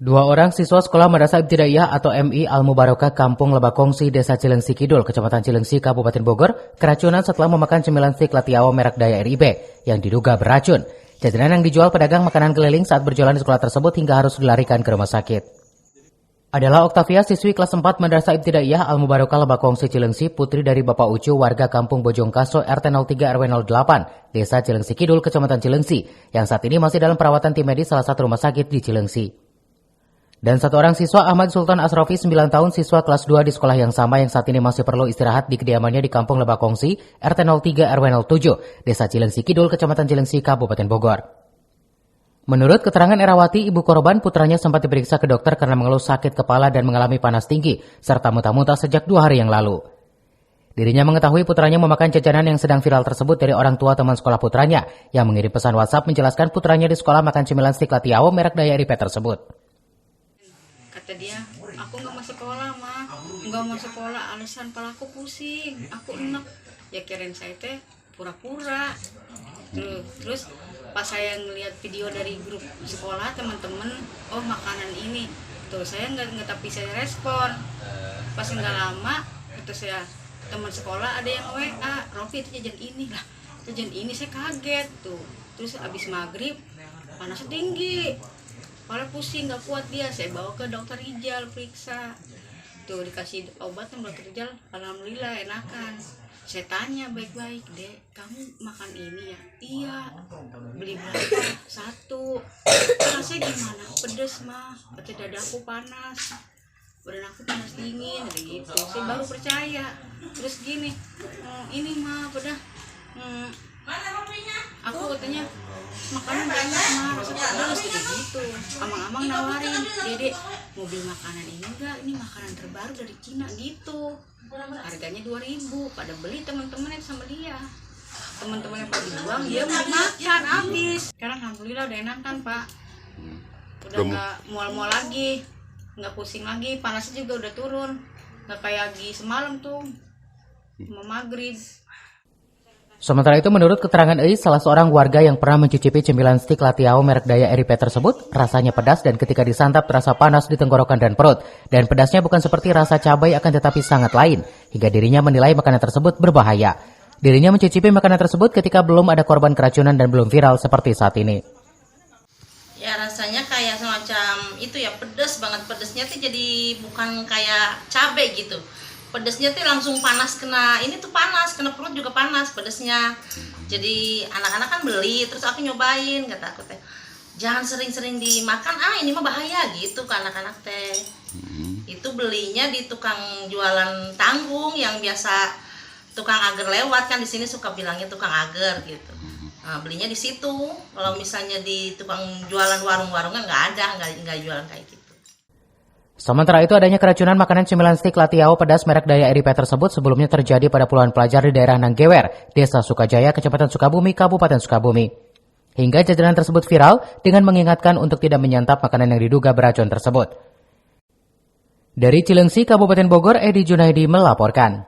Dua orang siswa Sekolah Madrasah Ibtidaiyah atau MI Al-Mubarakah Kampung Lebakongsi, Desa Cilengsi Kidul, Kecamatan Cilengsi, Kabupaten Bogor, keracunan setelah memakan cemilan stik Latiao merek Daya RIB yang diduga beracun. Jajanan yang dijual pedagang makanan keliling saat berjualan di sekolah tersebut hingga harus dilarikan ke rumah sakit. Adalah Oktavia, siswi kelas 4 Madrasah Ibtidaiyah Al-Mubarakah Lebakongsi Cilengsi, putri dari Bapak Ucu, warga Kampung Bojongkaso, RT 03 RW 08, Desa Cilengsi Kidul, Kecamatan Cilengsi, yang saat ini masih dalam perawatan tim medis salah satu rumah sakit di Cilengsi. Dan satu orang siswa Ahmad Sultan Asrofi, 9 tahun, siswa kelas 2 di sekolah yang sama yang saat ini masih perlu istirahat di kediamannya di Kampung Lebakongsi, RT 03 RW 07, Desa Cilengsi Kidul, Kecamatan Cilengsi, Kabupaten Bogor. Menurut keterangan Erawati, ibu korban, putranya sempat diperiksa ke dokter karena mengeluh sakit kepala dan mengalami panas tinggi, serta muntah-muntah sejak 2 hari yang lalu. Dirinya mengetahui putranya memakan jajanan yang sedang viral tersebut dari orang tua teman sekolah putranya, yang mengirim pesan WhatsApp menjelaskan putranya di sekolah makan cemilan stik Latiao merek Daya RIB tersebut. Kata dia, aku nggak mau sekolah, Ma. Nggak mau sekolah, alasan kepala aku pusing, aku enak. Ya kirain saya teh pura-pura. Terus pas saya ngeliat video dari grup sekolah teman-teman, oh makanan ini, tuh saya nggak tapi saya respon. Pas nggak lama, itu saya teman sekolah ada yang WA, Rofi itu jajan ini lah, jajan ini, saya kaget tuh. Terus abis maghrib panas tinggi, kepala pusing nggak kuat dia, saya bawa ke dokter Rijal periksa, tuh dikasih obat sama dokter Rijal, alhamdulillah enakan. Saya tanya baik-baik, Dek, kamu makan ini ya? Iya. Beli berapa? 1. Rasanya gimana? Pedes, mah. Kata dadaku panas. Badan aku panas dingin, gitu. Saya baru percaya. Terus gini, ini mah udah. Aku katanya makanan banyak mah, rasanya pedas gitu. Amang-amang nawarin, Dede, mau beli makanan ini enggak? Ini makanan terbaru dari Cina gitu. Harganya 2.000, pada beli teman-temannya sama dia. Teman-temannya pada dibuang, dia mau makan habis. Sekarang alhamdulillah udah enakan, Pak. Udah nggak mual-mual lagi, nggak pusing lagi, panasnya juga udah turun. Nggak kayak lagi semalam tuh, mau maghrib. Sementara itu, menurut keterangan Eis, salah seorang warga yang pernah mencicipi cemilan stik Latiao merek Daya RIB tersebut, rasanya pedas dan ketika disantap terasa panas di tenggorokan dan perut. Dan pedasnya bukan seperti rasa cabai akan tetapi sangat lain, hingga dirinya menilai makanan tersebut berbahaya. Dirinya mencicipi makanan tersebut ketika belum ada korban keracunan dan belum viral seperti saat ini. Ya rasanya kayak semacam itu ya, pedas banget, pedasnya tuh jadi bukan kayak cabai gitu. Pedesnya tuh langsung panas, kena ini tuh panas, kena perut juga panas pedesnya. Jadi anak-anak kan beli, terus aku nyobain, kata aku teh jangan sering-sering dimakan, ini mah bahaya gitu ke anak-anak teh. Itu belinya di tukang jualan tanggung yang biasa tukang agar lewat, kan di sini suka bilangnya tukang agar gitu. Nah, belinya di situ. Kalau misalnya di tukang jualan warung-warungan nggak ada, nggak jualan kayak gitu. Sementara itu, adanya keracunan makanan cemilan stik Latiao pedas merek Daya RIB tersebut sebelumnya terjadi pada puluhan pelajar di daerah Nanggewer, Desa Sukajaya, Kecamatan Sukabumi, Kabupaten Sukabumi. Hingga jajanan tersebut viral dengan mengingatkan untuk tidak menyantap makanan yang diduga beracun tersebut. Dari Cilengsi, Kabupaten Bogor, Edi Junaidi melaporkan.